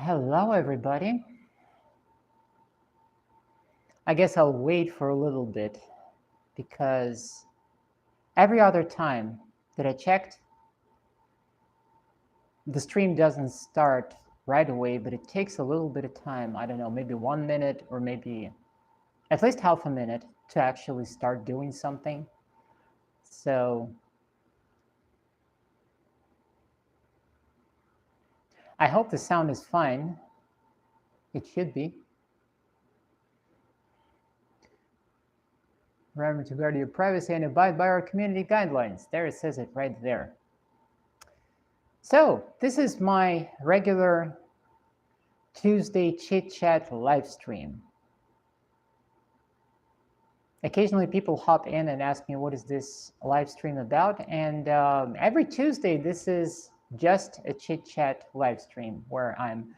Hello, everybody. I guess I'll wait for a little bit because every other time that I checked, the stream doesn't start right away, but it takes a little bit of time. I don't know, maybe 1 minute or maybe at least half a minute to actually start doing something. So I hope the sound is fine. It should be. Remember to guard your privacy and abide by our community guidelines. There it says it right there. So this is my regular Tuesday chit chat live stream. Occasionally people hop in and ask me what is this live stream about, and every Tuesday this is just a chit chat live stream where I'm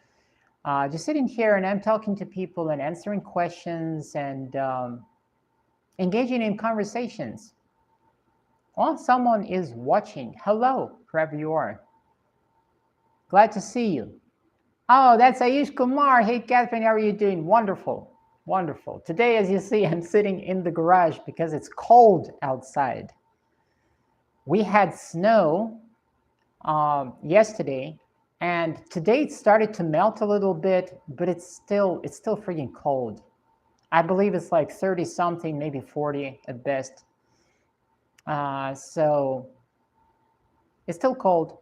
just sitting here and I'm talking to people and answering questions and engaging in conversations. Well, someone is watching. Hello, wherever you are. Glad to see you. Oh, that's Ayush Kumar. Hey, Catherine, how are you doing? Wonderful, wonderful. Today, as you see, I'm sitting in the garage because it's cold outside. We had snow yesterday, and today it started to melt a little bit, but it's still freaking cold. I believe it's like 30 something, maybe 40 at best. So it's still cold.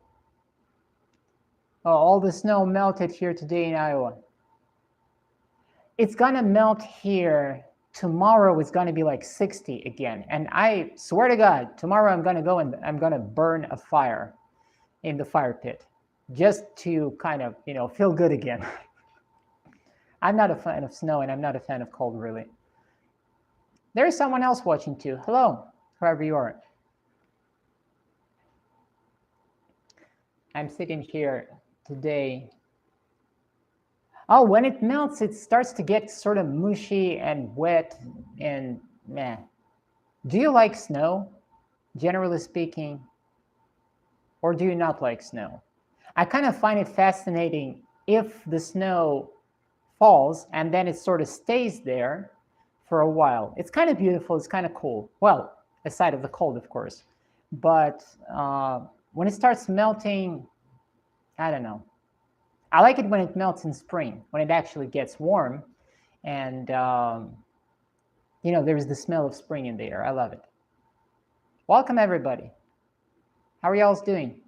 Oh, all the snow melted here today in Iowa. It's gonna melt here. Tomorrow it's gonna be like 60 again. And I swear to God, tomorrow I'm gonna go and I'm gonna burn a fire in the fire pit just to kind of, feel good again. I'm not a fan of snow and I'm not a fan of cold, really. There is someone else watching too. Hello, whoever you are. I'm sitting here today. Oh, when it melts, it starts to get sort of mushy and wet and meh. Do you like snow, generally speaking? Or do you not like snow? I kind of find it fascinating if the snow falls and then it sort of stays there for a while. It's kind of beautiful. It's kind of cool. Well, aside of the cold, of course. But when it starts melting, I don't know. I like it when it melts in spring, when it actually gets warm. And, there's the smell of spring in the air. I love it. Welcome, everybody. How are y'all doing?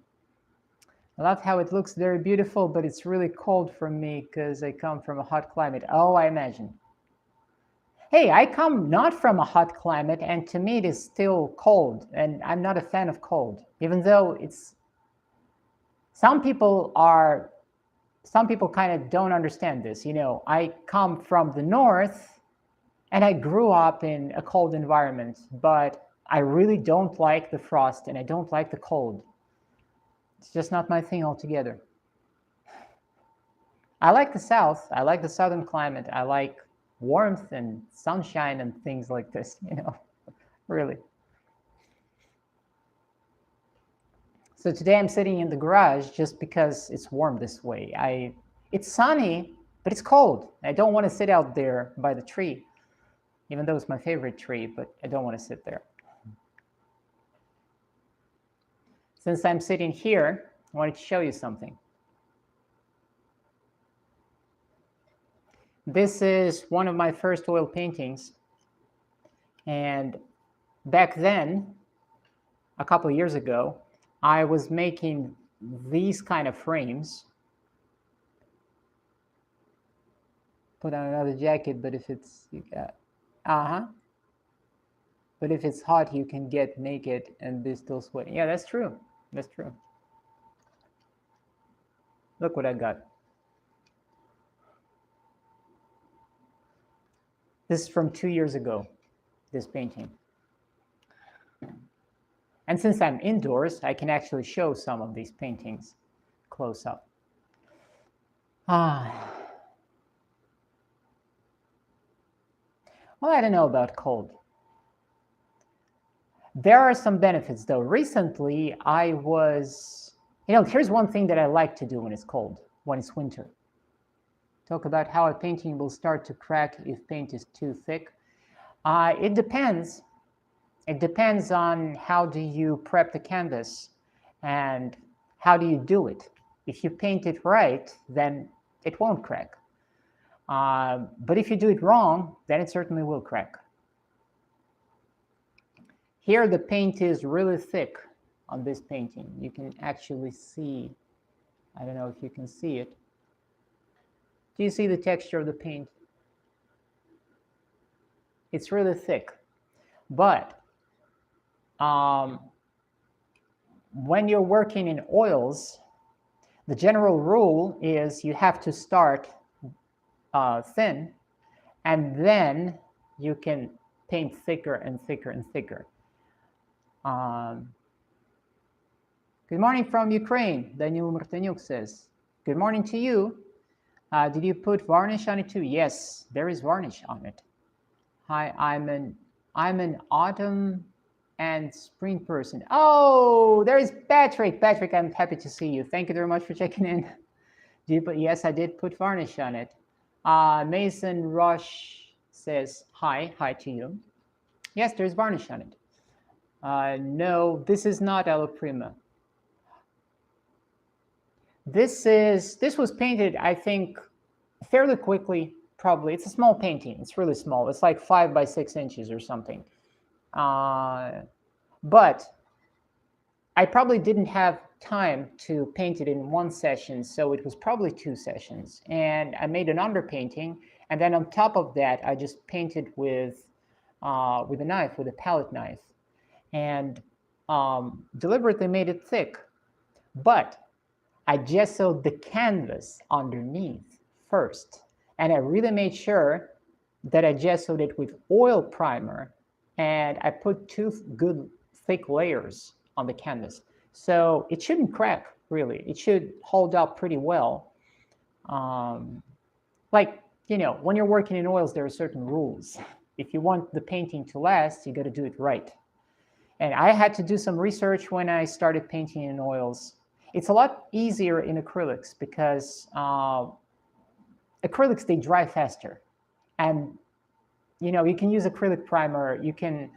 I love how it looks very beautiful, but it's really cold for me because I come from a hot climate. Oh, I imagine. Hey, I come not from a hot climate, and to me it is still cold, and I'm not a fan of cold, even though it's... Some people kind of don't understand this. I come from the north, and I grew up in a cold environment, but I really don't like the frost, and I don't like the cold. It's just not my thing altogether. I like the South. I like the Southern climate. I like warmth and sunshine and things like this, really. So today I'm sitting in the garage just because it's warm this way. It's sunny, but it's cold. I don't want to sit out there by the tree, even though it's my favorite tree, but I don't want to sit there. Since I'm sitting here, I wanted to show you something. This is one of my first oil paintings. And back then, a couple of years ago, I was making these kind of frames. Put on another jacket, but if it's... But if it's hot, you can get naked and be still sweating. Yeah, that's true. That's true. Look what I got. This is from 2 years ago, this painting. And since I'm indoors, I can actually show some of these paintings close up. Well, I don't know about cold. There are some benefits, though. Recently, I was... here's one thing that I like to do when it's cold, when it's winter. talk about how a painting will start to crack if paint is too thick. It depends. It depends on how do you prep the canvas and how do you do it. If you paint it right, then it won't crack. But if you do it wrong, then it certainly will crack. Here the paint is really thick on this painting. You can actually see, I don't know if you can see it. Do you see the texture of the paint? It's really thick. But when you're working in oils, the general rule is you have to start thin, and then you can paint thicker and thicker and thicker. Good morning from Ukraine, Daniel Martanyuk says. Good morning to you. Did you put varnish on it too? Yes, there is varnish on it. Hi, I'm an autumn and spring person. Oh, there is Patrick. Patrick, I'm happy to see you. Thank you very much for checking in. Yes, I did put varnish on it. Mason Rush says, hi to you. Yes, there's varnish on it. No, this is not Alla Prima. This was painted, I think, fairly quickly, probably. It's a small painting. It's really small. It's like 5 by 6 inches or something. But I probably didn't have time to paint it in one session, so it was probably 2 sessions. And I made an underpainting, and then on top of that, I just painted with a knife, with a palette knife, and deliberately made it thick. But I gessoed the canvas underneath first, and I really made sure that I gessoed it with oil primer, and I put 2 good thick layers on the canvas. So it shouldn't crack, really. It should hold up pretty well. Like, you know, when you're working in oils, there are certain rules. If you want the painting to last, you got to do it right. And I had to do some research when I started painting in oils. It's a lot easier in acrylics because acrylics, they dry faster. And, you know, you can use acrylic primer. You can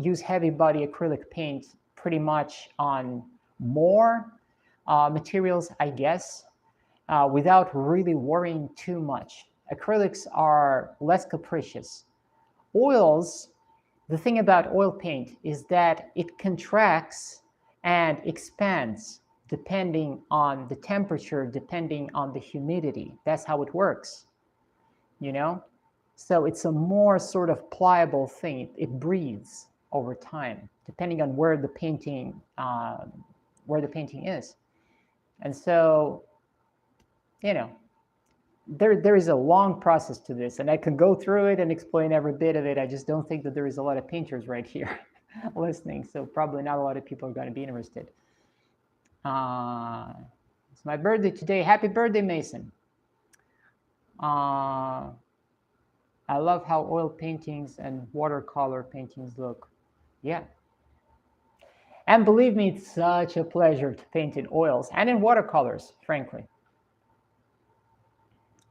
use heavy body acrylic paint pretty much on more materials, I guess, without really worrying too much. Acrylics are less capricious. Oils, the thing about oil paint is that it contracts and expands depending on the temperature, depending on the humidity. That's how it works, you know? So it's a more sort of pliable thing. It breathes over time, depending on where the painting is. And so, you know, there is a long process to this, and I can go through it and explain every bit of it. I just don't think that there is a lot of painters right here listening, so probably not a lot of people are going to be interested. It's my birthday today. Happy birthday, Mason. I love how oil paintings and watercolor paintings look. Yeah. And believe me, it's such a pleasure to paint in oils and in watercolors, frankly.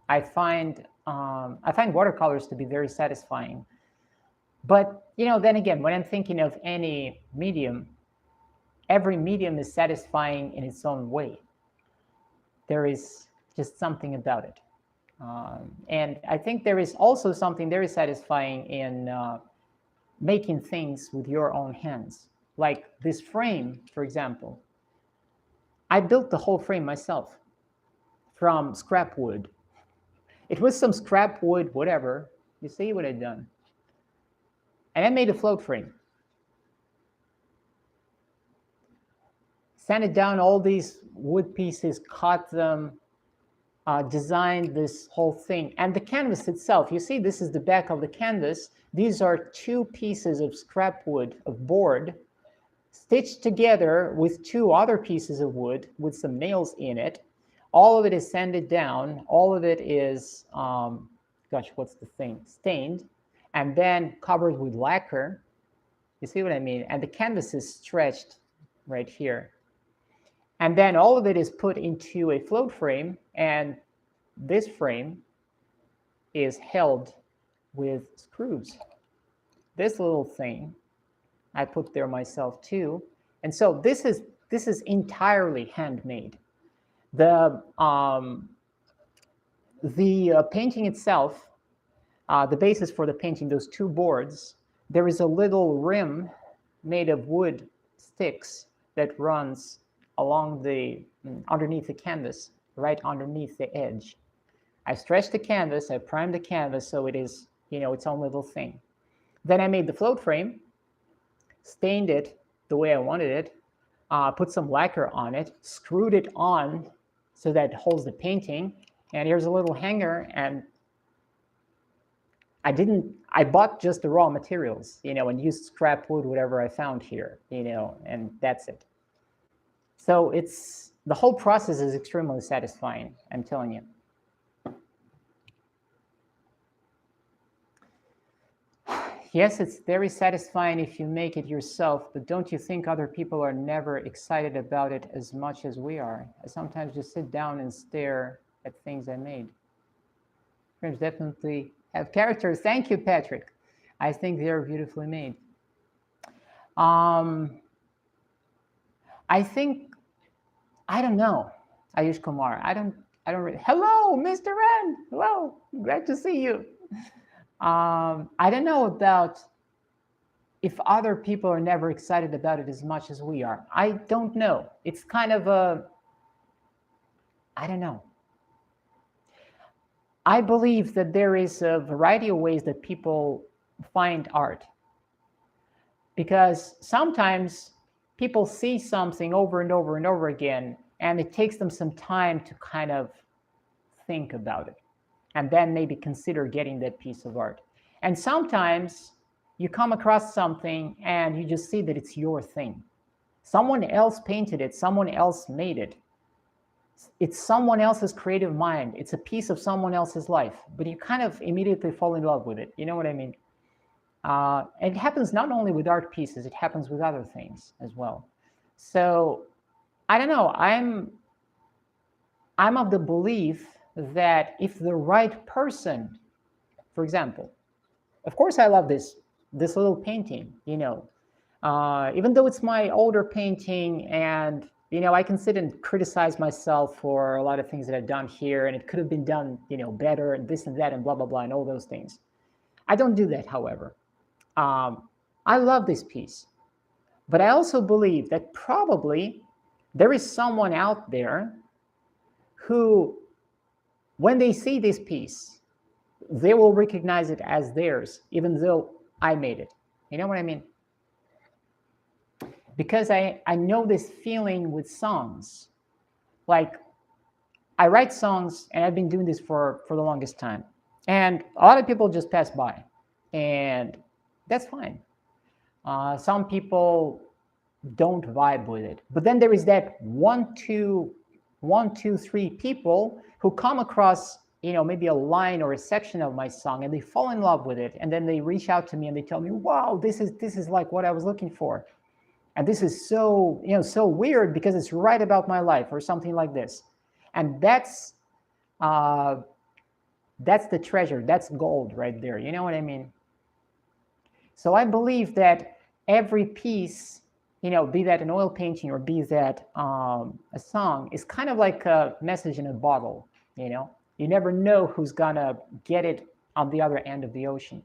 I find watercolors to be very satisfying. But, you know, then again, when I'm thinking of any medium, every medium is satisfying in its own way. There is just something about it. And I think there is also something very satisfying in making things with your own hands. Like this frame, for example. I built the whole frame myself from scrap wood. It was some scrap wood, whatever. You see what I've done. And I made a float frame. Sanded down all these wood pieces, cut them, designed this whole thing. And the canvas itself, you see, this is the back of the canvas. These are 2 pieces of scrap wood, of board, stitched together with 2 other pieces of wood with some nails in it. All of it is sanded down. All of it is, gosh, what's the thing? Stained, and then covered with lacquer. You see what I mean? And the canvas is stretched right here. And then all of it is put into a float frame, and this frame is held with screws. This little thing I put there myself too. And so this is entirely handmade. The painting itself, the basis for the painting, those two boards, there is a little rim made of wood sticks that runs along the underneath the canvas, right underneath the edge. I stretched the canvas, I primed the canvas so it is, its own little thing. Then I made the float frame, stained it the way I wanted it, put some lacquer on it, screwed it on so that it holds the painting. And here's a little hanger, and I bought just the raw materials, and used scrap wood, whatever I found here, and that's it. So the whole process is extremely satisfying, I'm telling you. Yes, it's very satisfying if you make it yourself, but don't you think other people are never excited about it as much as we are? I sometimes just sit down and stare at things I made. Frames definitely have character. Thank you, Patrick. I think they're beautifully made. I think, I don't know, Ayush Kumar. I don't really, hello, Mr. Ren. Hello, glad to see you. I don't know about if other people are never excited about it as much as we are. I don't know. It's kind of I don't know. I believe that there is a variety of ways that people find art. Because sometimes people see something over and over and over again, and it takes them some time to kind of think about it, and then maybe consider getting that piece of art. And sometimes you come across something and you just see that it's your thing. Someone else painted it, someone else made it. It's someone else's creative mind. It's a piece of someone else's life, but you kind of immediately fall in love with it. You know what I mean? And it happens not only with art pieces, it happens with other things as well. So I don't know, I'm of the belief that if the right person, for example, of course I love this little painting, even though it's my older painting, and I can sit and criticize myself for a lot of things that I've done here, and it could have been done, better, and this and that, and blah, blah, blah, and all those things. I don't do that, however. I love this piece, but I also believe that probably there is someone out there who, when they see this piece, they will recognize it as theirs, even though I made it. You know what I mean? Because I know this feeling with songs. Like, I write songs, and I've been doing this for the longest time. And a lot of people just pass by, and that's fine. Some people don't vibe with it. But then there is that one, two, three people who come across, maybe a line or a section of my song, and they fall in love with it, and then they reach out to me and they tell me, "Wow, this is like what I was looking for, and this is so so weird because it's right about my life," or something like this. And that's the treasure. That's gold right there. You know what I mean? So I believe that every piece, be that an oil painting or be that a song, is kind of like a message in a bottle. You never know who's gonna get it on the other end of the ocean.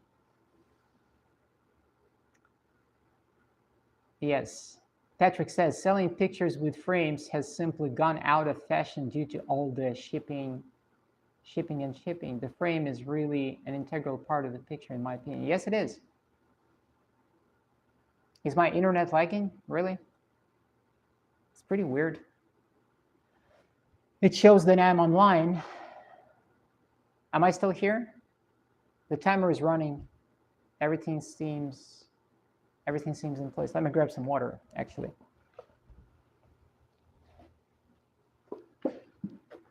Yes. Patrick says, selling pictures with frames has simply gone out of fashion due to all the shipping. The frame is really an integral part of the picture, in my opinion. Yes, it is. Is my internet lagging? Really? It's pretty weird. It shows that I'm online. Am I still here? The timer is running. Everything seems in place. Let me grab some water, actually.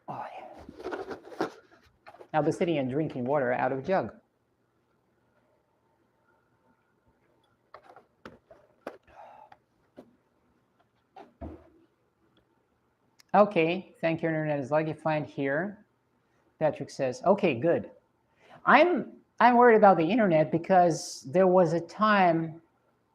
Oh, yeah. I'll be sitting and drinking water out of a jug. Okay, thank you, internet is lagging fine here. Patrick says, okay, good. I'm worried about the internet because there was a time,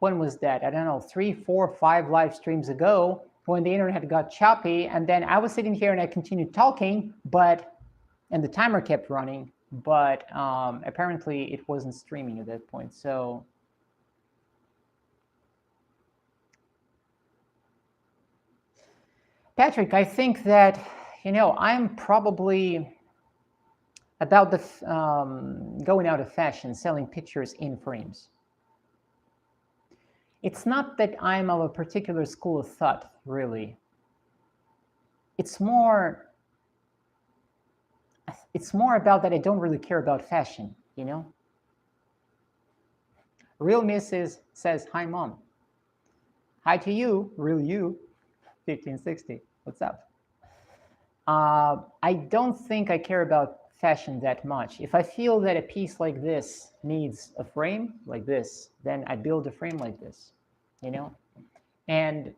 when was that? I don't know, 3, 4, 5 live streams ago when the internet got choppy, and then I was sitting here and I continued talking, and the timer kept running, but apparently it wasn't streaming at that point. So Patrick, I think that, I'm probably about the going out of fashion, selling pictures in frames. It's not that I'm of a particular school of thought, really. It's more about that I don't really care about fashion, Real Mrs. says, hi, Mom. Hi to you, real you, 1560. What's up? I don't think I care about fashion that much. If I feel that a piece like this needs a frame like this, then I build a frame like this, and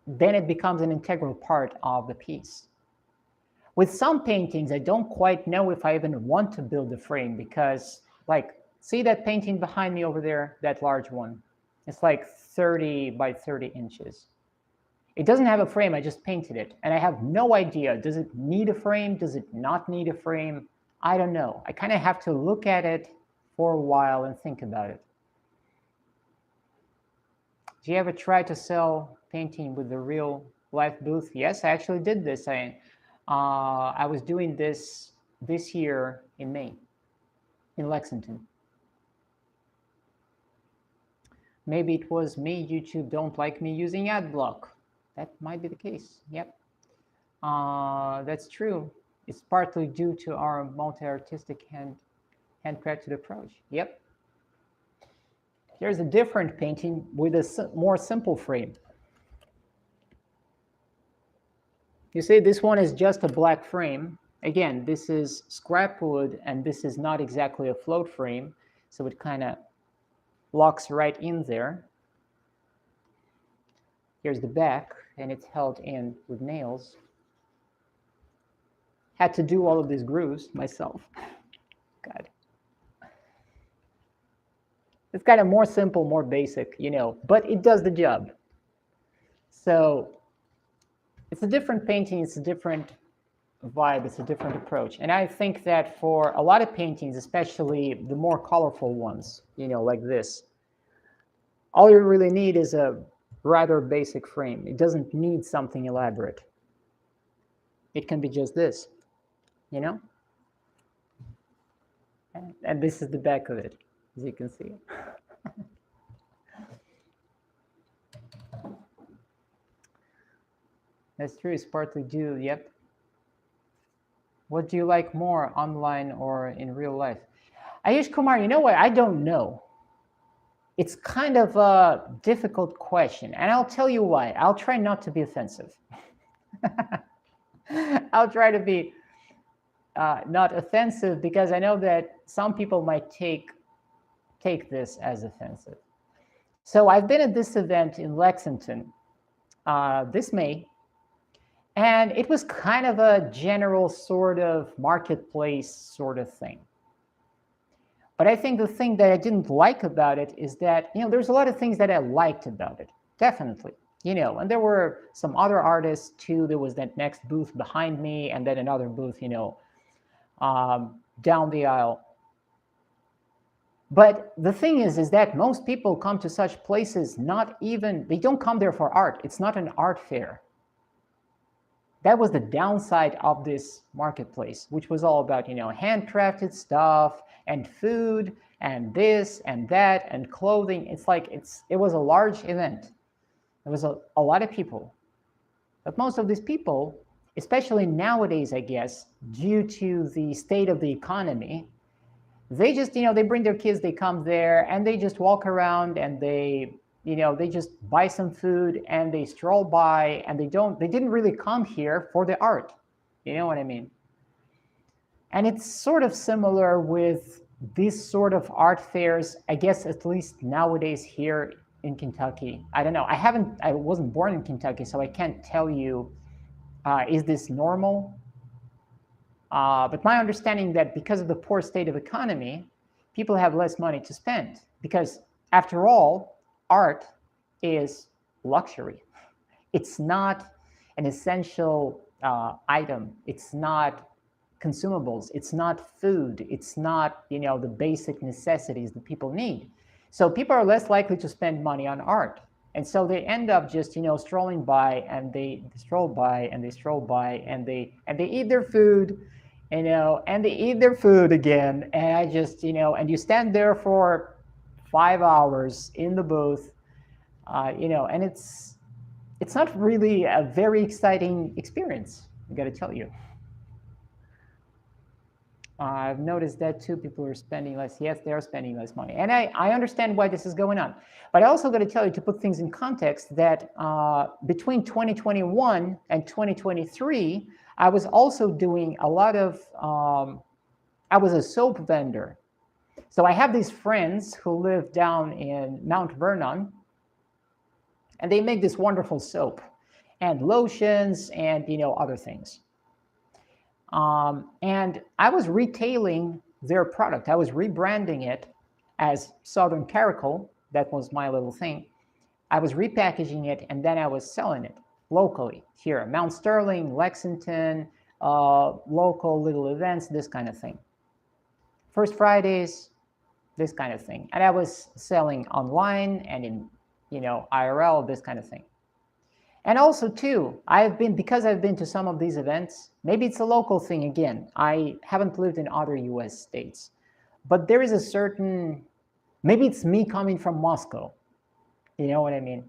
then it becomes an integral part of the piece. With some paintings, I don't quite know if I even want to build a frame because, see that painting behind me over there, that large one? It's like 30 by 30 inches. It doesn't have a frame, I just painted it. And I have no idea, does it need a frame? Does it not need a frame? I don't know. I kind of have to look at it for a while and think about it. Do you ever try to sell painting with the real life booth? Yes, I actually did this. I was doing this year in May in Lexington. Maybe it was me, YouTube don't like me using ad block. That might be the case. Yep. That's true. It's partly due to our multi-artistic handcrafted approach. Yep. Here's a different painting with a more simple frame. You see, this one is just a black frame. Again, this is scrap wood, and this is not exactly a float frame, so it kind of locks right in there. Here's the back, and it's held in with nails. Had to do all of these grooves myself. God. It's kind of more simple, more basic, but it does the job. So it's a different painting, it's a different vibe, it's a different approach. And I think that for a lot of paintings, especially the more colorful ones, like this, all you really need is a rather basic frame. It doesn't need something elaborate. It can be just this, And this is the back of it, as you can see. That's true, it's partly due, yep. What do you like more, online or in real life? Ayush Kumar, you know what? I don't know. It's kind of a difficult question, and I'll tell you why. I'll try not to be offensive. I'll try to be not offensive because I know that some people might take this as offensive. So I've been at this event in Lexington this May, and it was kind of a general sort of marketplace sort of thing. But I think the thing that I didn't like about it is that, there's a lot of things that I liked about it, definitely. And there were some other artists too. There was that next booth behind me, and then another booth, down the aisle. But the thing is that most people come to such places they don't come there for art. It's not an art fair. That was the downside of this marketplace, which was all about, handcrafted stuff and food and this and that and clothing. It was a large event. There was a lot of people. But most of these people, especially nowadays, I guess, due to the state of the economy, they just, they bring their kids, they come there, and they just walk around, and they just buy some food, and they stroll by, and they didn't really come here for the art. You know what I mean? And it's sort of similar with these sort of art fairs, I guess, at least nowadays here in Kentucky. I don't know. I wasn't born in Kentucky, so I can't tell you, is this normal? But my understanding that because of the poor state of economy, people have less money to spend because, after all, art is luxury. It's not an essential item. It's not consumables. It's not food. It's not, the basic necessities that people need. So people are less likely to spend money on art. And so they end up just, strolling by, and they stroll by and they stroll by and they eat their food, and they eat their food again. And I just, and you stand there for 5 hours in the booth, and it's not really a very exciting experience, I got to tell you. I've noticed that too. People are spending less. Yes, they are spending less money. And I understand why this is going on. But I also got to tell you, to put things in context, that between 2021 and 2023, I was also doing a lot of, I was a soap vendor. So I have these friends who live down in Mount Vernon, and they make this wonderful soap and lotions and, other things. And I was retailing their product. I was rebranding it as Southern Caracal. That was my little thing. I was repackaging it, and then I was selling it locally here, Mount Sterling, Lexington, local little events, this kind of thing. First Fridays, this kind of thing. And I was selling online and in, IRL, this kind of thing. And also, too, because I've been to some of these events, maybe it's a local thing again. I haven't lived in other US states. But there is a certain, maybe it's me coming from Moscow, you know what I mean?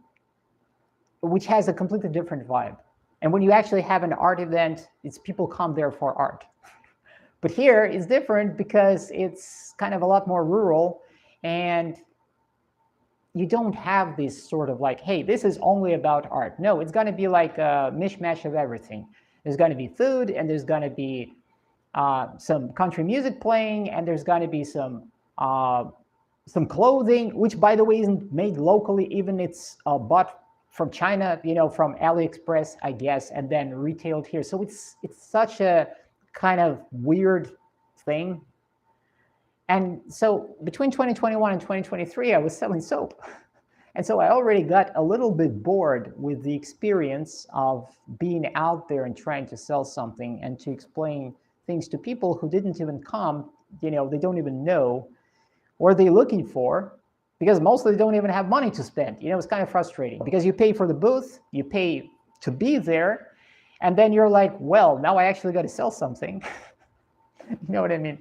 Which has a completely different vibe. And when you actually have an art event, it's people come there for art. But here it's different because it's kind of a lot more rural, and you don't have this sort of like, hey, this is only about art. No, it's going to be like a mishmash of everything. There's going to be food, and there's going to be some country music playing, and there's going to be some clothing, which, by the way, isn't made locally. Even it's bought from China, from AliExpress, I guess, and then retailed here. So it's such a kind of weird thing. And so between 2021 and 2023, I was selling soap. And so I already got a little bit bored with the experience of being out there and trying to sell something and to explain things to people who didn't even come, they don't even know what they're looking for, because mostly they don't even have money to spend. It's kind of frustrating because you pay for the booth, you pay to be there, and then you're like, well, now I actually got to sell something. You know what I mean?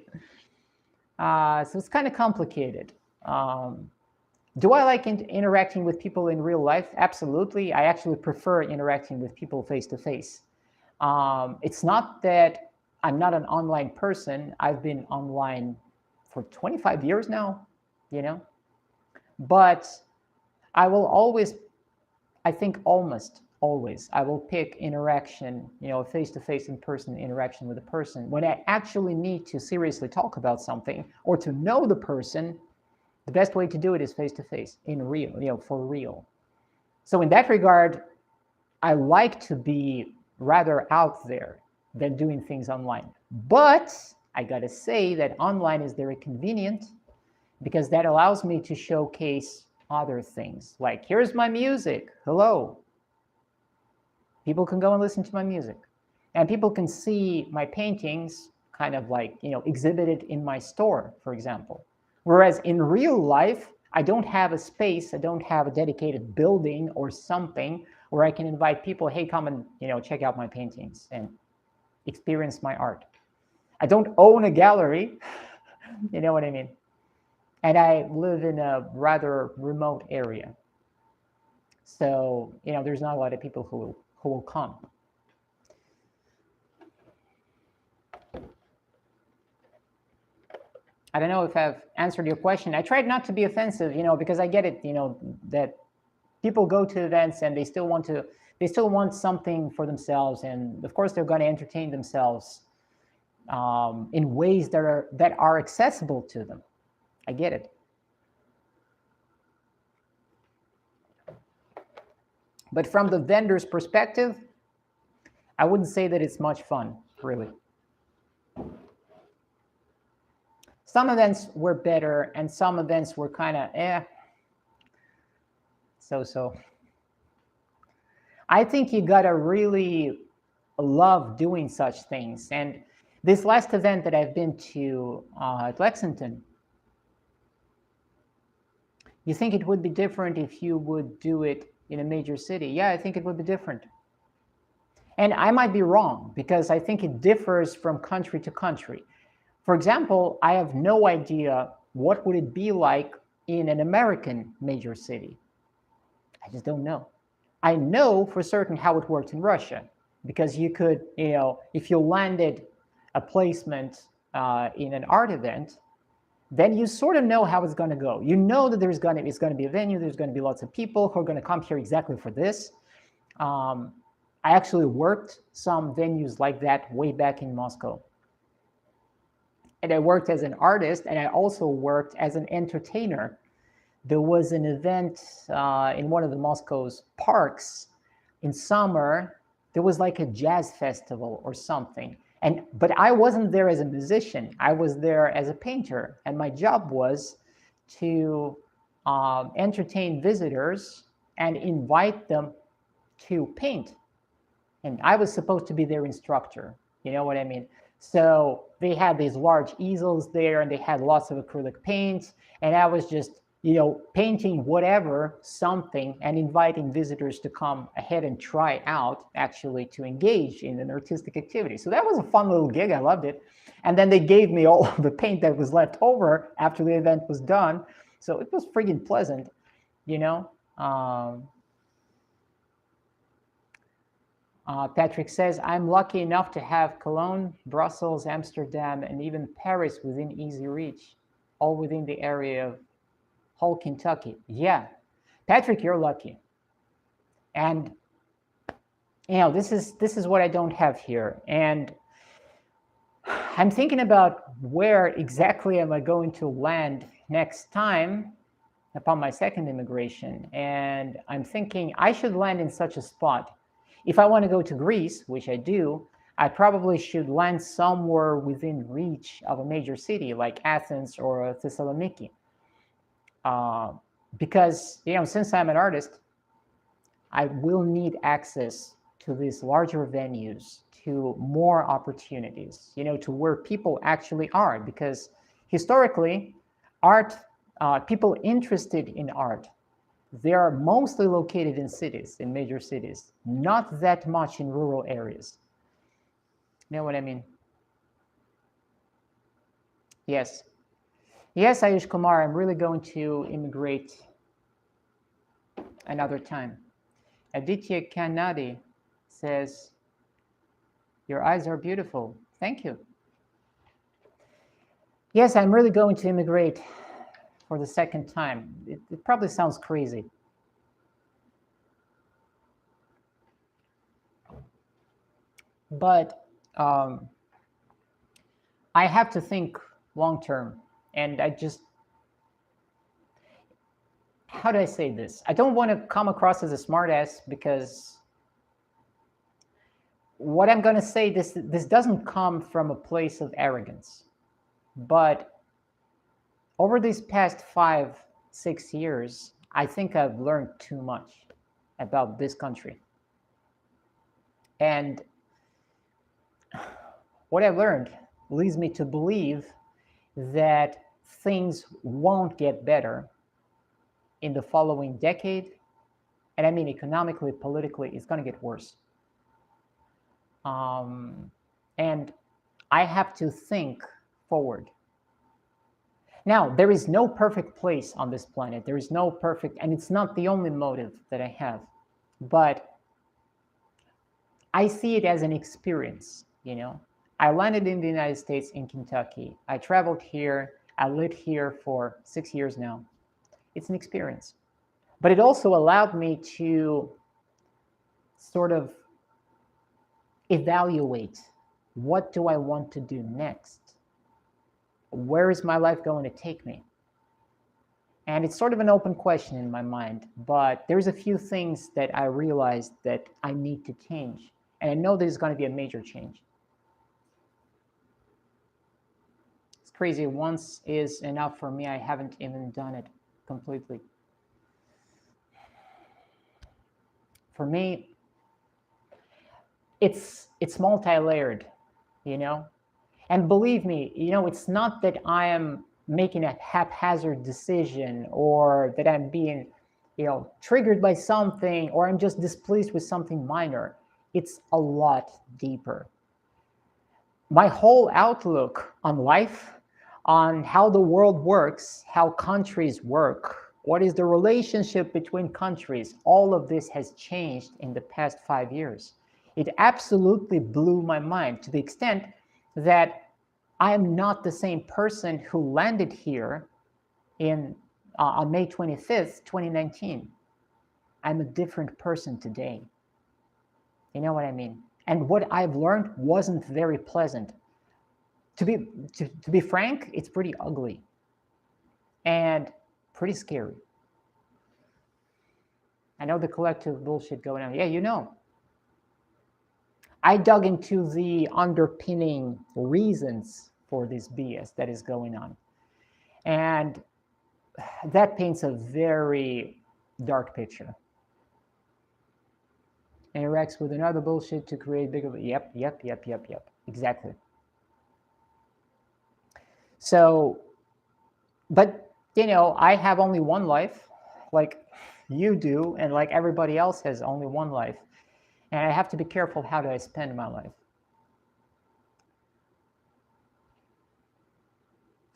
So it's kind of complicated. Do I like interacting with people in real life? Absolutely. I actually prefer interacting with people face to face. It's not that I'm not an online person. I've been online for 25 years now, but I will always, I think almost always, I will pick interaction, face-to-face in-person interaction with a person. When I actually need to seriously talk about something or to know the person, the best way to do it is face-to-face, in real, for real. So in that regard, I like to be rather out there than doing things online. But I gotta say that online is very convenient because that allows me to showcase other things. Like, here's my music, hello. People can go and listen to my music. And people can see my paintings kind of like, exhibited in my store, for example. Whereas in real life, I don't have a space, I don't have a dedicated building or something where I can invite people, hey, come and, check out my paintings and experience my art. I don't own a gallery, you know what I mean? And I live in a rather remote area. So, there's not a lot of people who will come. I don't know if I've answered your question. I tried not to be offensive, because I get it, that people go to events and they still want something for themselves. And of course, they're going to entertain themselves in ways that are accessible to them. I get it. But from the vendor's perspective, I wouldn't say that it's much fun, really. Some events were better and some events were kind of so. I think you gotta really love doing such things. And this last event that I've been to at Lexington, you think it would be different if you would do it in a major city? Yeah, I think it would be different. And I might be wrong because I think it differs from country to country. For example, I have no idea what would it be like in an American major city. I just don't know. I know for certain how it worked in Russia because you could, if you landed a placement in an art event, then you sort of know how it's going to go. You know that it's going to be a venue. There's going to be lots of people who are going to come here exactly for this. I actually worked some venues like that way back in Moscow. And I worked as an artist, and I also worked as an entertainer. There was an event in one of the Moscow's parks in summer. There was like a jazz festival or something. But I wasn't there as a musician. I was there as a painter. And my job was to entertain visitors and invite them to paint. And I was supposed to be their instructor. You know what I mean? So they had these large easels there and they had lots of acrylic paints. And I was just, painting whatever, something, and inviting visitors to come ahead and try out, actually, to engage in an artistic activity. So that was a fun little gig. I loved it. And then they gave me all of the paint that was left over after the event was done. So it was freaking pleasant, Patrick says, I'm lucky enough to have Cologne, Brussels, Amsterdam, and even Paris within easy reach, all within the area of Hull, Kentucky. Yeah, Patrick, you're lucky. And this is what I don't have here. And I'm thinking about where exactly am I going to land next time upon my second immigration. And I'm thinking I should land in such a spot. If I want to go to Greece, which I do, I probably should land somewhere within reach of a major city like Athens or Thessaloniki. Because, since I'm an artist, I will need access to these larger venues, to more opportunities, to where people actually are. Because historically, art, people interested in art, they are mostly located in cities, in major cities, not that much in rural areas. You know what I mean? Yes. Yes, Ayush Kumar, I'm really going to immigrate another time. Aditya Kannadi says, your eyes are beautiful. Thank you. Yes, I'm really going to immigrate for the second time. It probably sounds crazy. But I have to think long term. And how do I say this? I don't want to come across as a smartass because what I'm going to say, this doesn't come from a place of arrogance. But over these past 5-6 years, I think I've learned too much about this country. And what I've learned leads me to believe that things won't get better in the following decade. And I mean, economically, politically, it's going to get worse. And I have to think forward. Now, there is no perfect place on this planet. There is no perfect, and it's not the only motive that I have. But I see it as an experience, I landed in the United States in Kentucky. I traveled here. I lived here for 6 years now. It's an experience. But it also allowed me to sort of evaluate, what do I want to do next? Where is my life going to take me? And it's sort of an open question in my mind, but there's a few things that I realized that I need to change. And I know there's going to be a major change. crazy. Once is enough for me. I haven't even done it completely. For me, it's multi-layered, you know? And believe me, it's not that I am making a haphazard decision or that I'm being, triggered by something or I'm just displeased with something minor. It's a lot deeper. My whole outlook on life, on how the world works, how countries work, what is the relationship between countries, all of this has changed in the past 5 years. It absolutely blew my mind to the extent that I am not the same person who landed here on May 25th, 2019. I'm a different person today. You know what I mean? And what I've learned wasn't very pleasant. To be frank, it's pretty ugly and pretty scary. I know the collective bullshit going on. Yeah, I dug into the underpinning reasons for this BS that is going on. And that paints a very dark picture. Interacts with another bullshit to create bigger. Yep. Exactly. So, but, I have only one life, like you do, and like everybody else has only one life. And I have to be careful how do I spend my life.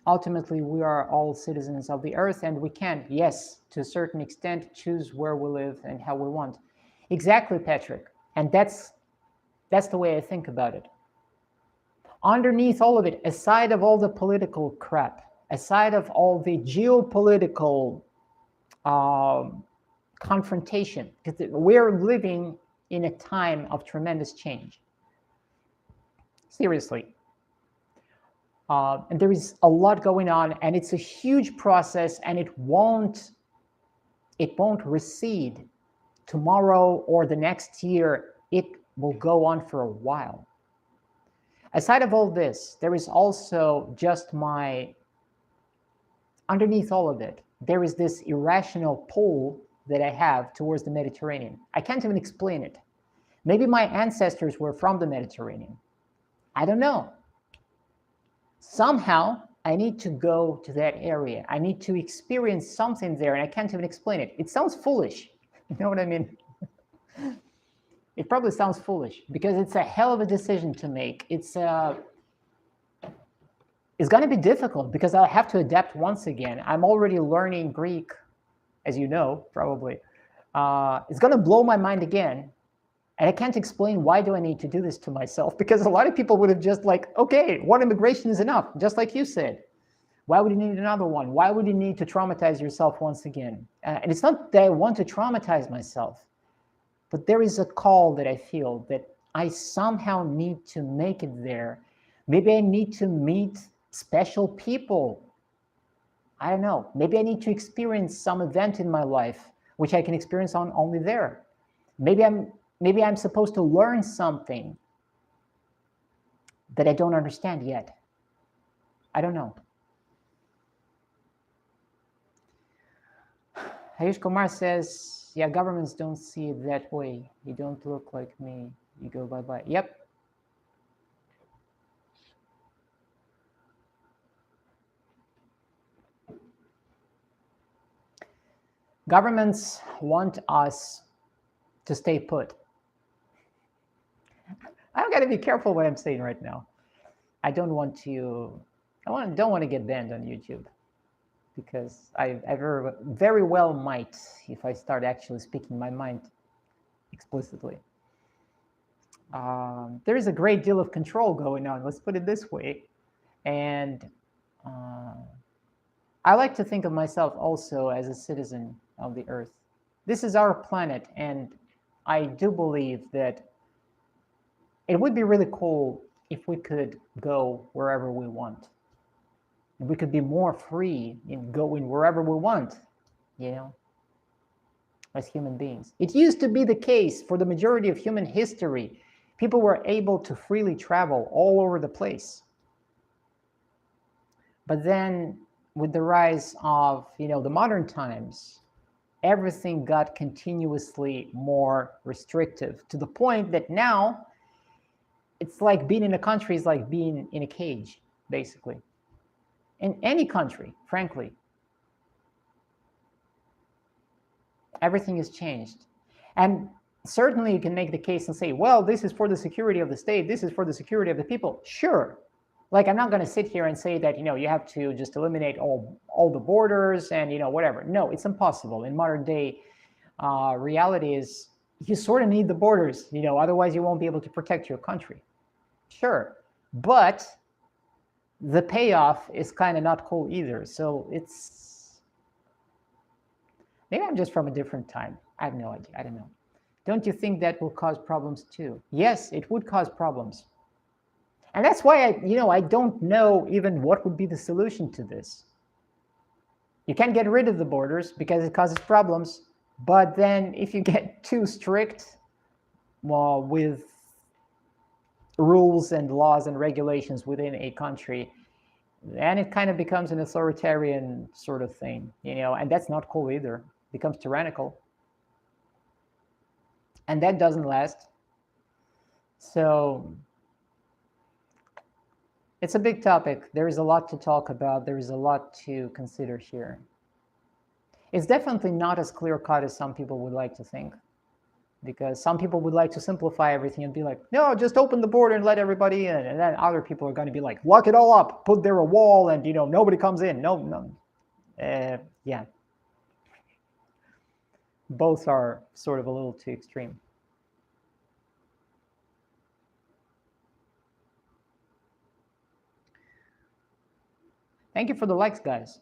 Ultimately, we are all citizens of the earth, and we can, yes, to a certain extent, choose where we live and how we want. Exactly, Patrick. And that's the way I think about it. Underneath all of it, aside of all the political crap, aside of all the geopolitical confrontation, because we're living in a time of tremendous change. Seriously. And there is a lot going on, and it's a huge process, and it won't recede tomorrow or the next year. It will go on for a while. Aside of all this, there is also just underneath all of it, there is this irrational pull that I have towards the Mediterranean. I can't even explain it. Maybe my ancestors were from the Mediterranean. I don't know. Somehow, I need to go to that area. I need to experience something there, and I can't even explain it. It sounds foolish. You know what I mean? It probably sounds foolish because it's a hell of a decision to make. It's going to be difficult because I'll have to adapt once again. I'm already learning Greek, as you know, probably. It's going to blow my mind again. And I can't explain why do I need to do this to myself, because a lot of people would have just like, okay, one immigration is enough, just like you said. Why would you need another one? Why would you need to traumatize yourself once again? And it's not that I want to traumatize myself, but there is a call that I feel that I somehow need to make it there. Maybe I need to meet special people. I don't know. Maybe I need to experience some event in my life, which I can experience only there. Maybe I'm supposed to learn something that I don't understand yet. I don't know. Ayush Kumar says, yeah, governments don't see it that way. You don't look like me. You go bye-bye. Yep. Governments want us to stay put. I've got to be careful what I'm saying right now. I don't want to get banned on YouTube, because I very well might if I start actually speaking my mind explicitly. There is a great deal of control going on, let's put it this way. And I like to think of myself also as a citizen of the earth. This is our planet, and I do believe that it would be really cool if we could go wherever we want. We could be more free in going wherever we want, as human beings. It used to be the case for the majority of human history. People were able to freely travel all over the place. But then with the rise of, the modern times, everything got continuously more restrictive, to the point that now it's like being in a country is like being in a cage, basically. In any country, frankly, everything has changed. And certainly you can make the case and say, well, this is for the security of the state, this is for the security of the people. Sure. Like, I'm not going to sit here and say that, you have to just eliminate all the borders and, whatever. No, it's impossible. In modern day, reality is you sort of need the borders, otherwise you won't be able to protect your country. Sure. But the payoff is kind of not cool either. So it's, maybe I'm just from a different time. I have no idea. I don't know. Don't you think that will cause problems too? Yes, it would cause problems. And that's why I don't know even what would be the solution to this. You can't get rid of the borders because it causes problems. But then if you get too strict, well, with rules and laws and regulations within a country, then it kind of becomes an authoritarian sort of thing, and that's not cool either. It becomes tyrannical. And that doesn't last. So it's a big topic. There is a lot to talk about. There is a lot to consider here. It's definitely not as clear-cut as some people would like to think, because some people would like to simplify everything and be like, no, just open the border and let everybody in. And then other people are going to be like, lock it all up, put there a wall, and nobody comes in. No. Yeah. Both are sort of a little too extreme. Thank you for the likes, guys.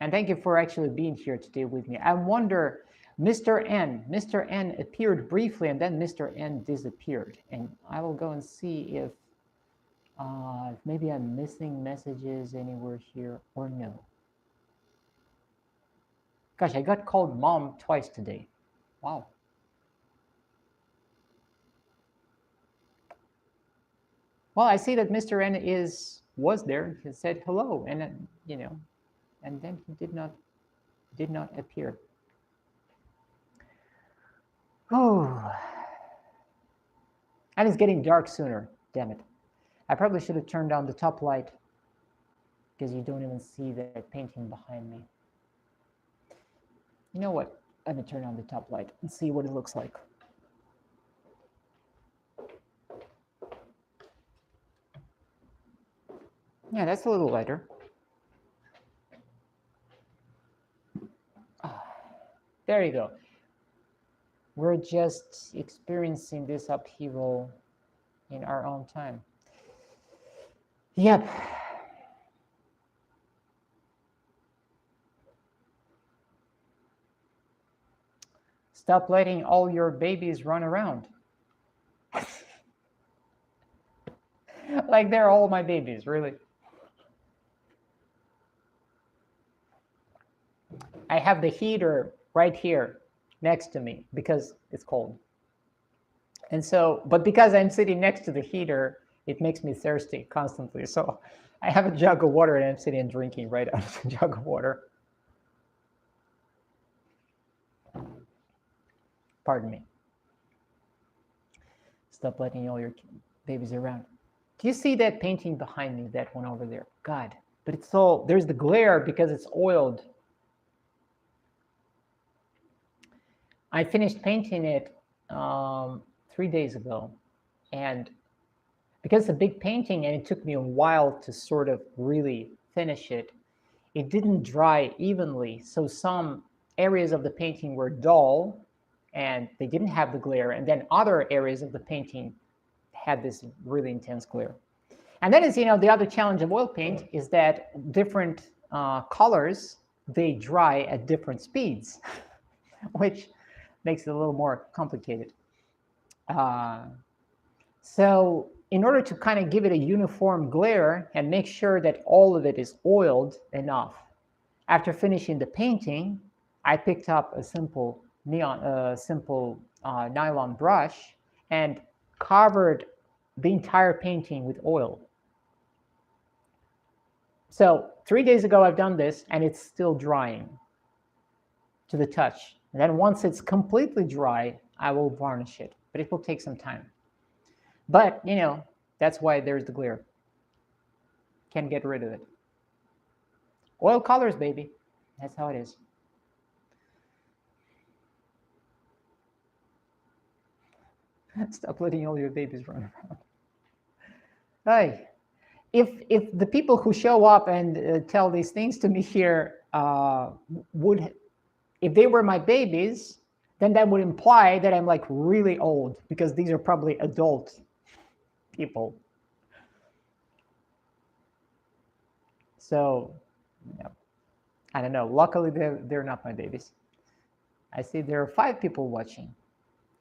And thank you for actually being here today with me. I wonder, Mr. N appeared briefly and then Mr. N disappeared. And I will go and see if maybe I'm missing messages anywhere here or no. Gosh, I got called mom twice today. Wow. Well, I see that Mr. N was there. He said hello, and and then he did not appear. Oh, and it's getting dark sooner. Damn it! I probably should have turned on the top light, because you don't even see that painting behind me. You know what? Let me turn on the top light and see what it looks like. Yeah, that's a little lighter. There you go. We're just experiencing this upheaval in our own time. Yep. Stop letting all your babies run around. Like they're all my babies, really. I have the heater right here next to me because it's cold. And so, but because I'm sitting next to the heater, it makes me thirsty constantly. So I have a jug of water and I'm sitting and drinking right out of the jug of water. Pardon me. Stop letting all your babies around. Do you see that painting behind me, that one over there? God, but it's all, there's the glare because it's oiled. I finished painting it 3 days ago, and because it's a big painting and it took me a while to sort of really finish it, it didn't dry evenly. So some areas of the painting were dull and they didn't have the glare, and then other areas of the painting had this really intense glare. And that is, the other challenge of oil paint is that different colors, they dry at different speeds, which makes it a little more complicated. So in order to kind of give it a uniform glare and make sure that all of it is oiled enough, after finishing the painting, I picked up a simple nylon brush and covered the entire painting with oil. So 3 days ago, I've done this, and it's still drying to the touch. And then once it's completely dry, I will varnish it, but it will take some time. But, that's why there's the glare. Can't get rid of it. Oil colors, baby. That's how it is. Stop letting all your babies run around. Hey, if the people who show up and tell these things to me here if they were my babies, then that would imply that I'm like really old, because these are probably adult people. So, I don't know. Luckily, they're not my babies. I see there are 5 people watching.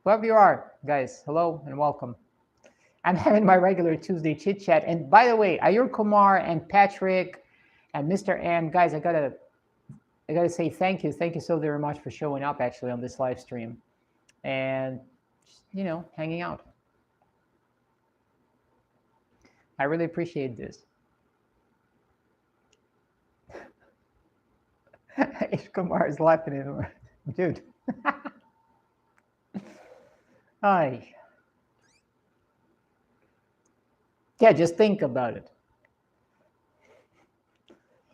Whoever you are, guys, hello and welcome. I'm having my regular Tuesday chit chat. And by the way, Ayur Kumar and Patrick and Mr. M, guys, I gotta say thank you. Thank you so very much for showing up actually on this live stream and just, hanging out. I really appreciate this. Ish Kumar is laughing at him. Dude. Hi. Yeah, just think about it.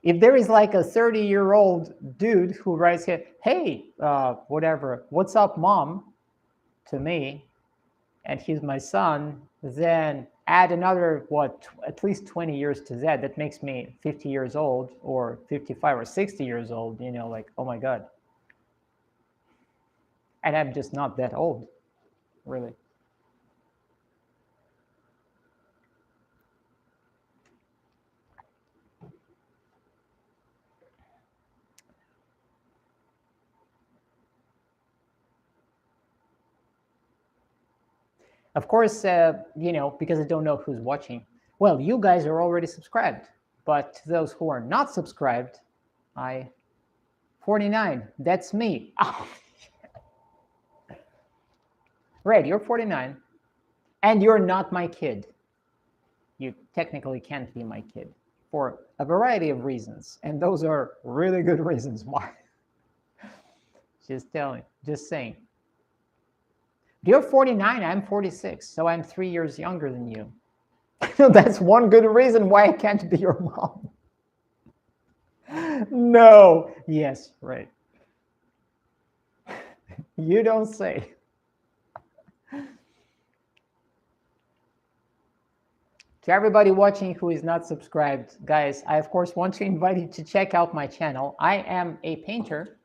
If there is like a 30-year-old dude who writes here, hey, whatever, what's up, mom, to me, and he's my son, then add another, at least 20 years to that. That makes me 50 years old or 55 or 60 years old, like, oh my God. And I'm just not that old, really. Of course, because I don't know who's watching. Well, you guys are already subscribed, but to those who are not subscribed, 49, that's me. Oh. Right, you're 49, and you're not my kid. You technically can't be my kid for a variety of reasons, and those are really good reasons why. Just saying. You're 49, I'm 46, so I'm 3 years younger than you. That's one good reason why I can't be your mom. No. Yes, right. You don't say. To everybody watching who is not subscribed, guys, I of course want to invite you to check out my channel. I am a painter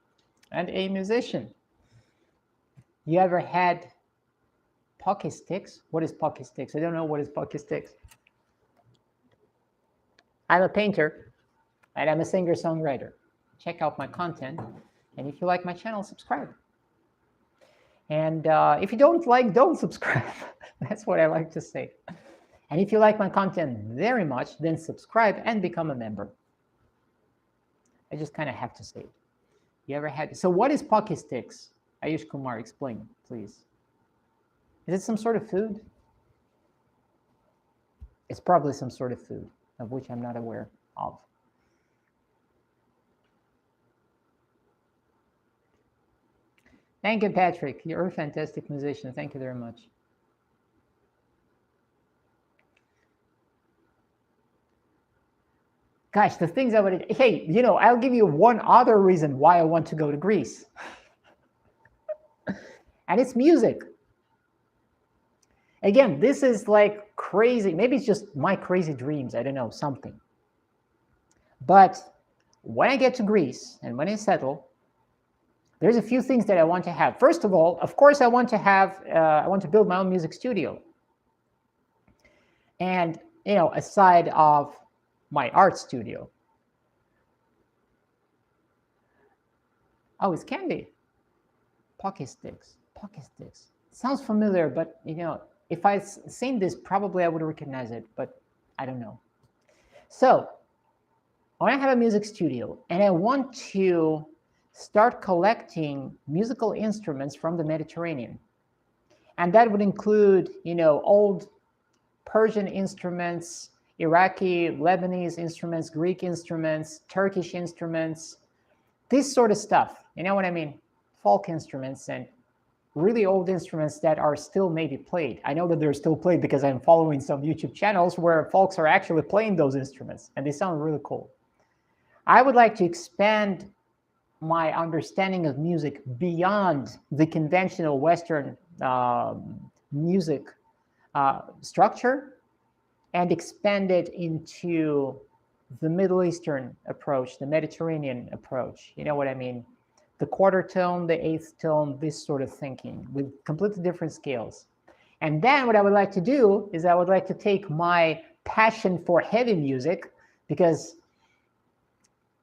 and a musician. You ever had Pocky sticks? What is Pocky sticks? I don't know what is Pocky sticks. I'm a painter and I'm a singer-songwriter. Check out my content, and if you like my channel, subscribe. And if you don't like, don't subscribe. That's what I like to say. And if you like my content very much, then subscribe and become a member. I just kind of have to say it. You ever had? So what is Pocky sticks? Ayush Kumar, explain, please. Is it some sort of food? It's probably some sort of food of which I'm not aware of. Thank you, Patrick. You're a fantastic musician. Thank you very much. Gosh, the things I would... Hey, I'll give you one other reason why I want to go to Greece. And it's music. Again, this is like crazy. Maybe it's just my crazy dreams. I don't know, something. But when I get to Greece and when I settle, there's a few things that I want to have. First of all, of course, I want to build my own music studio. And, aside of my art studio. Oh, it's candy. Pocky sticks. Pocky sticks. Sounds familiar, but, if I'd seen this, probably I would recognize it, but I don't know. So, when I have a music studio and I want to start collecting musical instruments from the Mediterranean, and that would include, old Persian instruments, Iraqi, Lebanese instruments, Greek instruments, Turkish instruments, this sort of stuff. You know what I mean? Folk instruments and really old instruments that are still maybe played. I know that they're still played because I'm following some YouTube channels where folks are actually playing those instruments and they sound really cool. I would like to expand my understanding of music beyond the conventional Western music structure and expand it into the Middle Eastern approach, the Mediterranean approach. You know what I mean? The quarter tone, the eighth tone, this sort of thinking with completely different scales. And then what I would like to do is I would like to take my passion for heavy music, because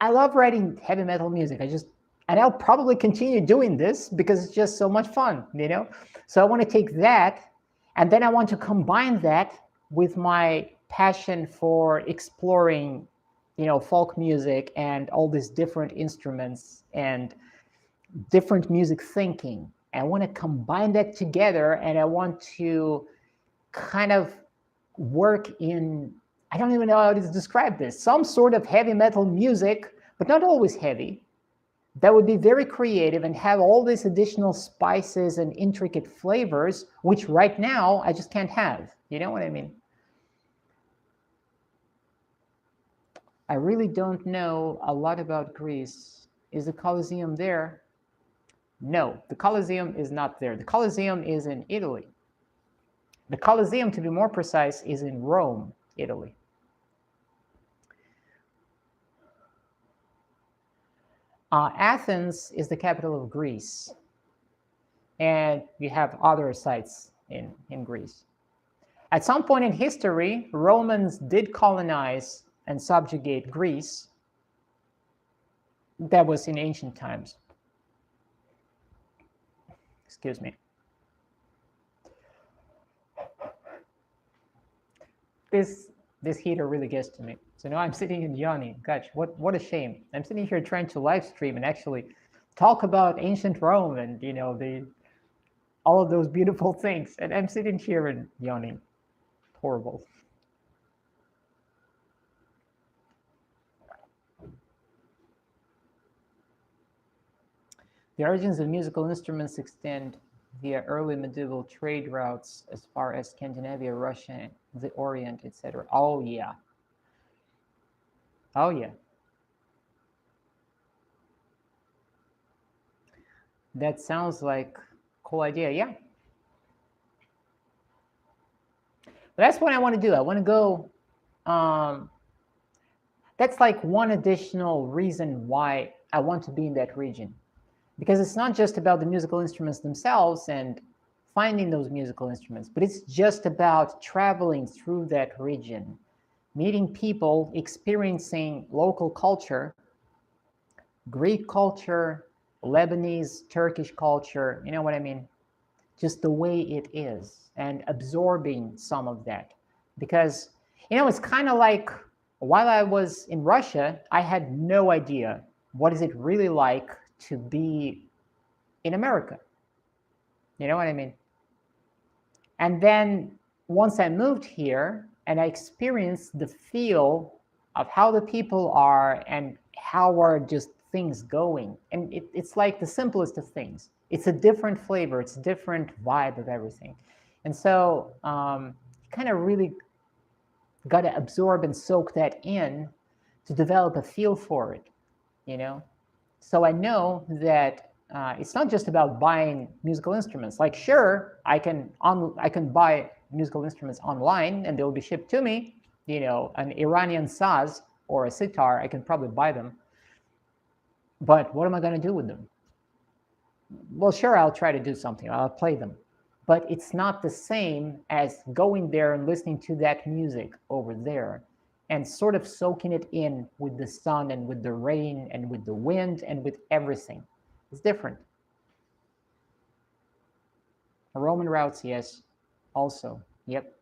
I love writing heavy metal music. And I'll probably continue doing this because it's just so much fun, you know? So I want to take that, and then I want to combine that with my passion for exploring, you know, folk music and all these different instruments and different music thinking. I want to combine that together, and I want to kind of work in, I don't even know how to describe this, some sort of heavy metal music, but not always heavy, that would be very creative and have all these additional spices and intricate flavors, which right now I just can't have. You know what I mean? I really don't know a lot about Greece. Is the Colosseum there? No, the Colosseum is not there. The Colosseum is in Italy. The Colosseum, to be more precise, is in Rome, Italy. Athens is the capital of Greece. And you have other sites in Greece. At some point in history, Romans did colonize and subjugate Greece. That was in ancient times. Excuse me. This heater really gets to me. So now I'm sitting and yawning. Gosh, what a shame. I'm sitting here trying to live stream and actually talk about ancient Rome and, you know, all of those beautiful things. And I'm sitting here and yawning. Horrible. The origins of musical instruments extend via early medieval trade routes as far as Scandinavia, Russia, the Orient, etc. Oh, yeah. Oh, yeah. That sounds like a cool idea, yeah. But that's what I want to do. I want to go, that's like one additional reason why I want to be in that region. Because it's not just about the musical instruments themselves and finding those musical instruments, but it's just about traveling through that region, meeting people, experiencing local culture, Greek culture, Lebanese, Turkish culture, you know what I mean? Just the way it is, and absorbing some of that. Because, you know, it's kind of like while I was in Russia, I had no idea what is it really like to be in America. You know what I mean? And then once I moved here and I experienced the feel of how the people are and how are just things going. And it's like the simplest of things. It's a different flavor. It's a different vibe of everything. And so you kind of really got to absorb and soak that in to develop a feel for it, you know? So I know that it's not just about buying musical instruments. Like, sure, I can buy musical instruments online and they'll be shipped to me. You know, an Iranian saz or a sitar, I can probably buy them. But what am I going to do with them? Well, sure, I'll try to do something. I'll play them. But it's not the same as going there and listening to that music over there and sort of soaking it in with the sun and with the rain and with the wind and with everything. It's different. Roman routes, yes, also, yep.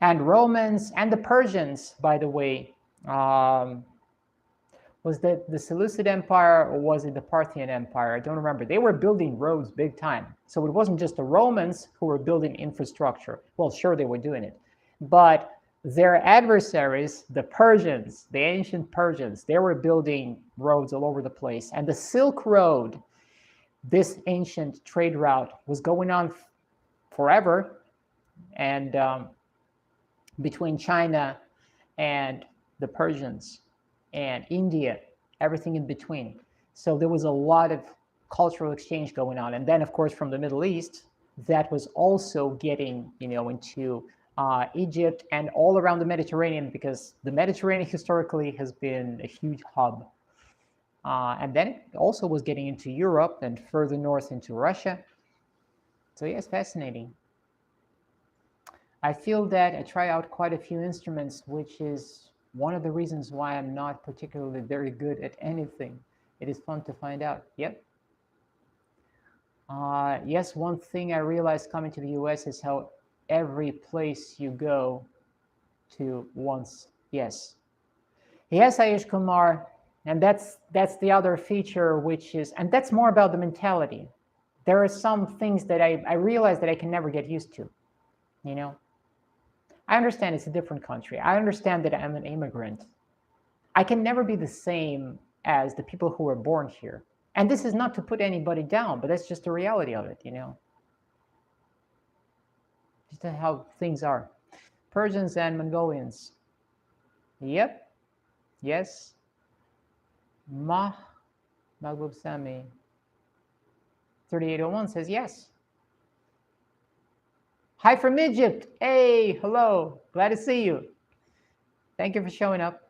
And Romans and the Persians, by the way, was that the Seleucid Empire or was it the Parthian Empire? I don't remember. They were building roads big time. So it wasn't just the Romans who were building infrastructure. Well, sure, they were doing it. But their adversaries, the Persians, the ancient Persians, they were building roads all over the place. And the Silk Road, this ancient trade route, was going on forever. And between China and the Persians and India, everything in between. So there was a lot of cultural exchange going on. And then, of course, from the Middle East, that was also getting, into Egypt and all around the Mediterranean, because the Mediterranean historically has been a huge hub. And then it also was getting into Europe and further north into Russia. So yeah, it's fascinating. I feel that I try out quite a few instruments, which is one of the reasons why I'm not particularly very good at anything. It is fun to find out. Yep. Yes, one thing I realized coming to the US is how every place you go to once, yes. Yes, Ayush Kumar, and that's the other feature, which is, and that's more about the mentality. There are some things that I realize that I can never get used to, I understand it's a different country. I understand that I'm an immigrant. I can never be the same as the people who were born here. And this is not to put anybody down, but that's just the reality of it, Just how things are. Persians and Mongolians. Yep. Yes. Mahbub Sami 3801 says yes. Hi from Egypt. Hey, hello. Glad to see you. Thank you for showing up.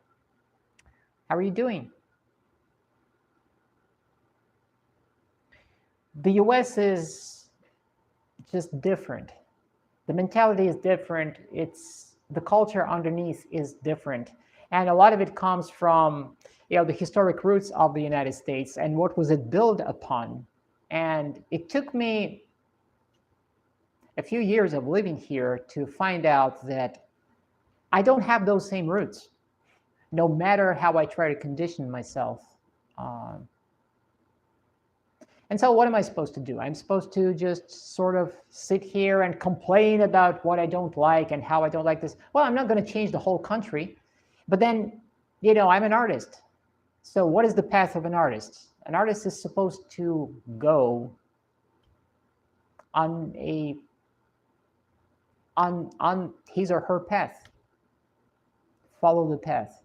How are you doing? The US is just different. The mentality is different. The culture underneath is different. And a lot of it comes from the historic roots of the United States and what was it built upon. And it took me a few years of living here to find out that I don't have those same roots, no matter how I try to condition myself. And so what am I supposed to do? I'm supposed to just sort of sit here and complain about what I don't like and how I don't like this. Well, I'm not going to change the whole country, but then, I'm an artist. So what is the path of an artist? An artist is supposed to go on his or her path. Follow the path.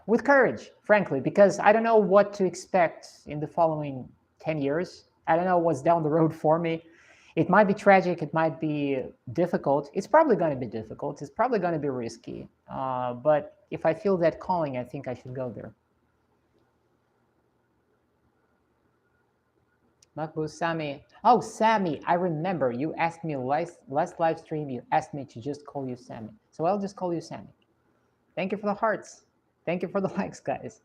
With courage, frankly, because I don't know what to expect in the following 10 years. I don't know what's down the road for me. It might be tragic. It might be difficult. It's probably going to be difficult. It's probably going to be risky. But if I feel that calling, I think I should go there. Makbuz Sami. Oh, Sammy, I remember you asked me last live stream, you asked me to just call you Sammy. So I'll just call you Sammy. Thank you for the hearts. Thank you for the likes, guys.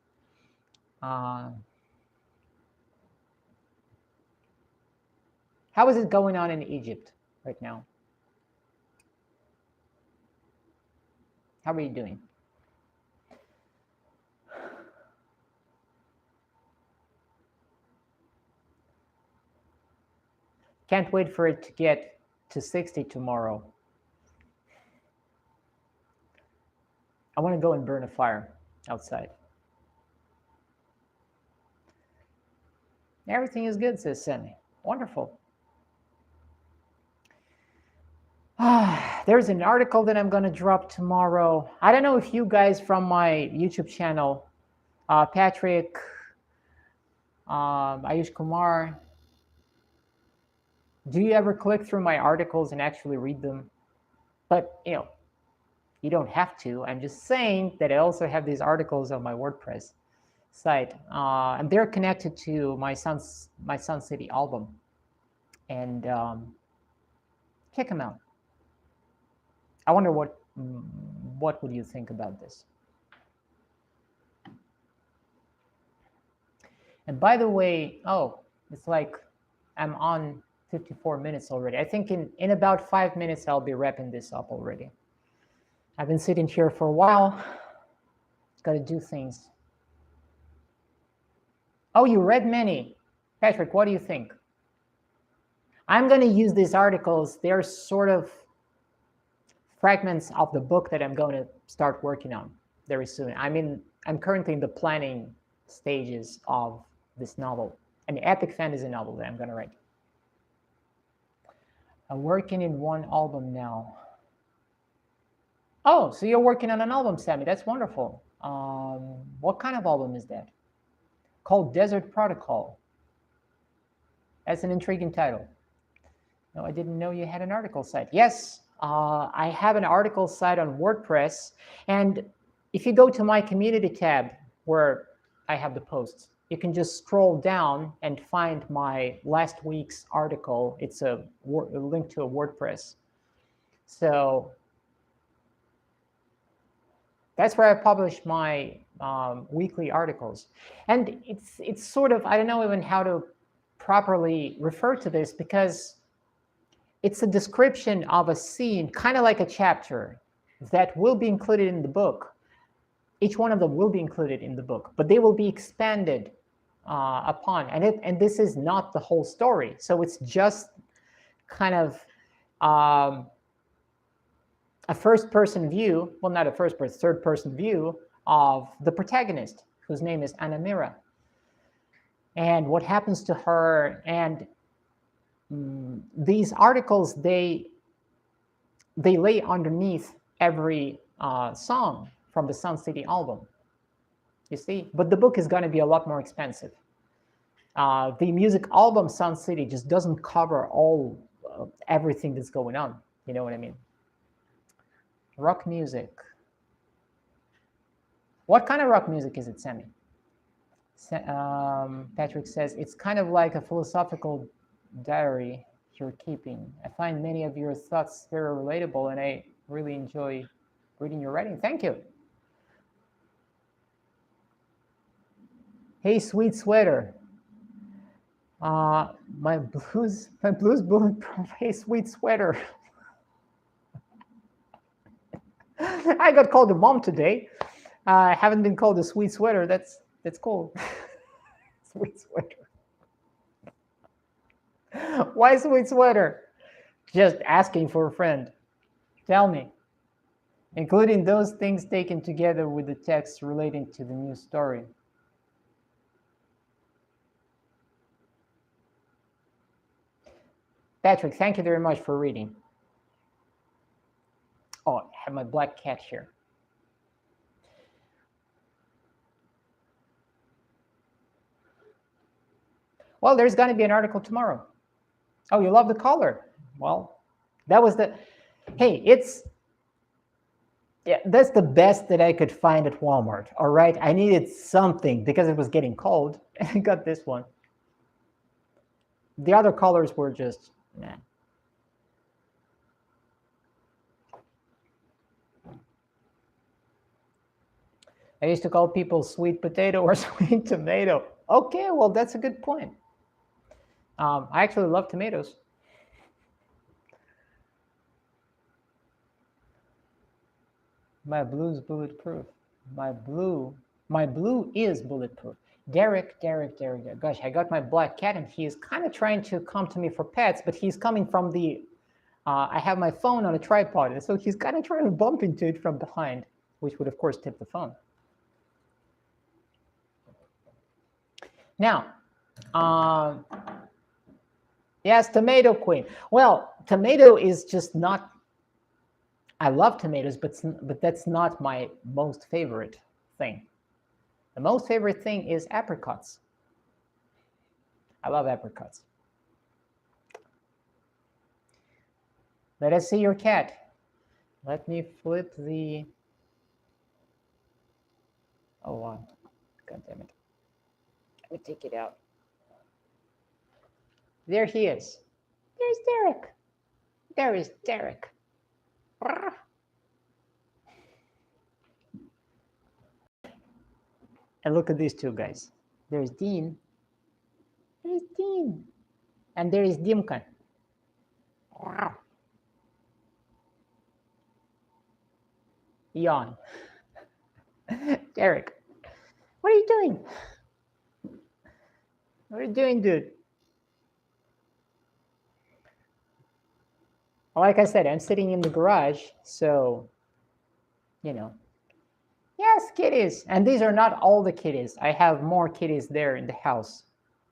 How is it going on in Egypt right now? How are you doing? Can't wait for it to get to 60 tomorrow. I want to go and burn a fire outside. Everything is good, says Sammy. Wonderful. There's an article that I'm going to drop tomorrow. I don't know if you guys from my YouTube channel, Patrick, Ayush Kumar, do you ever click through my articles and actually read them? But, you don't have to. I'm just saying that I also have these articles on my WordPress site, and they're connected to my Sun City album. And check them out. I wonder what would you think about this? And by the way, it's like I'm on 54 minutes already. I think in about 5 minutes, I'll be wrapping this up already. I've been sitting here for a while. Got to do things. Oh, you read many. Patrick, what do you think? I'm going to use these articles. They're sort of fragments of the book that I'm going to start working on very soon. I'm currently in the planning stages of this novel, an epic fantasy novel that I'm going to write. I'm working in one album now. Oh, so you're working on an album, Sammy. That's wonderful. What kind of album is that? Called Desert Protocol. That's an intriguing title. No, I didn't know you had an article site. Yes, I have an article site on WordPress. And if you go to my community tab where I have the posts, you can just scroll down and find my last week's article. It's a link to a WordPress. So that's where I publish my weekly articles. And it's sort of, I don't know even how to properly refer to this, because it's a description of a scene, kind of like a chapter, that will be included in the book. Each one of them will be included in the book, but they will be expanded upon. And this is not the whole story. So it's just kind of a first-person view, well, not a first-person, third-person view of the protagonist, whose name is Anamira, and what happens to her. And these articles, they lay underneath every song from the Sun City album, you see. But the book is going to be a lot more expensive. The music album Sun City just doesn't cover all everything that's going on. You know what I mean? Rock music. What kind of rock music is it, Sammy? Patrick says, it's kind of like a philosophical diary you're keeping. I find many of your thoughts very relatable, and I really enjoy reading your writing. Thank you. Hey, sweet sweater. My blues bulletproof. Hey, sweet sweater. I got called a mom today. I haven't been called a sweet sweater. That's cool. Sweet sweater. Why sweet sweater? Just asking for a friend. Tell me. Including those things taken together with the text relating to the new story. Patrick, thank you very much for reading. Oh, I have my black cat here. Well, there's going to be an article tomorrow. Oh, you love the color. Well, that was the, hey, that's the best that I could find at Walmart. All right. I needed something because it was getting cold. And I got this one. The other colors were just, nah. I used to call people sweet potato or sweet tomato. Okay, well, that's a good point. I actually love tomatoes. My blue's bulletproof. My blue is bulletproof. Derek. Gosh, I got my black cat, and he is kind of trying to come to me for pets, but he's coming from the, I have my phone on a tripod, and so he's kind of trying to bump into it from behind, which would, of course, tip the phone. Now, yes, tomato queen. Well, tomato is just not, I love tomatoes, but that's not my most favorite thing. The most favorite thing is apricots. I love apricots. Let us see your cat. Let me flip the, oh wow, God damn it. Let me take it out. There he is. There's Derek. There is Derek. And look at these two guys. There's Dean. There's Dean. And there is Dimka. Yawn. Derek, what are you doing? What are you doing, dude? Like I said, I'm sitting in the garage, so, yes, kitties. And these are not all the kitties. I have more kitties there in the house.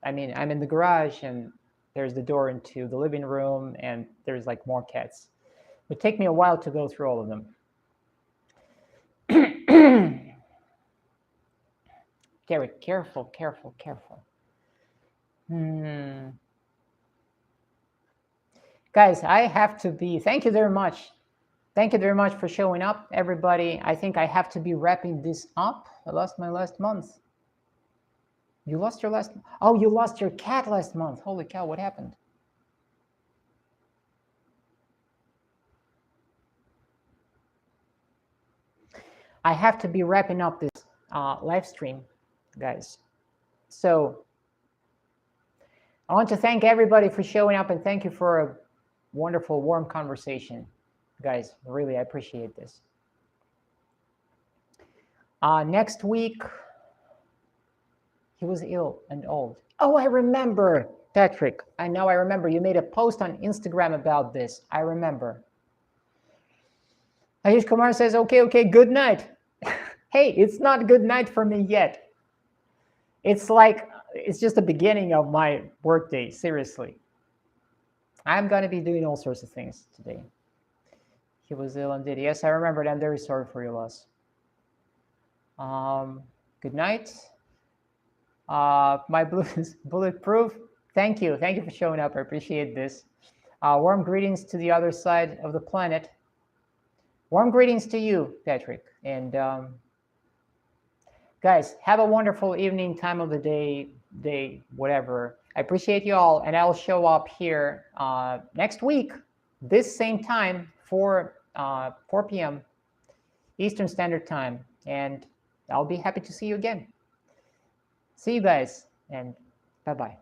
I mean, I'm in the garage, and there's the door into the living room, and there's like more cats. It would take me a while to go through all of them. Gary, careful. Guys, I have to be, thank you very much. Thank you very much for showing up, everybody. I think I have to be wrapping this up. I lost my last month. You lost your last, oh, you lost your cat last month. Holy cow, what happened? I have to be wrapping up this live stream, guys. So I want to thank everybody for showing up, and thank you for a wonderful, warm conversation. Guys, really, I appreciate this. Next week, he was ill and old. Oh, I remember, Patrick. I remember. You made a post on Instagram about this. I remember. Ayush Kumar says, okay, good night. Hey, it's not good night for me yet. It's like, it's just the beginning of my workday, seriously. I'm going to be doing all sorts of things today. He was ill and did. Yes, I remember it. I'm very sorry for your loss. Good night. My blue is bulletproof. Thank you for showing up. I appreciate this. Warm greetings to the other side of the planet. Warm greetings to you, Patrick. And guys, have a wonderful evening, time of the day, whatever. I appreciate you all, and I'll show up here next week, this same time, 4 p.m. Eastern Standard Time, and I'll be happy to see you again. See you guys, and bye-bye.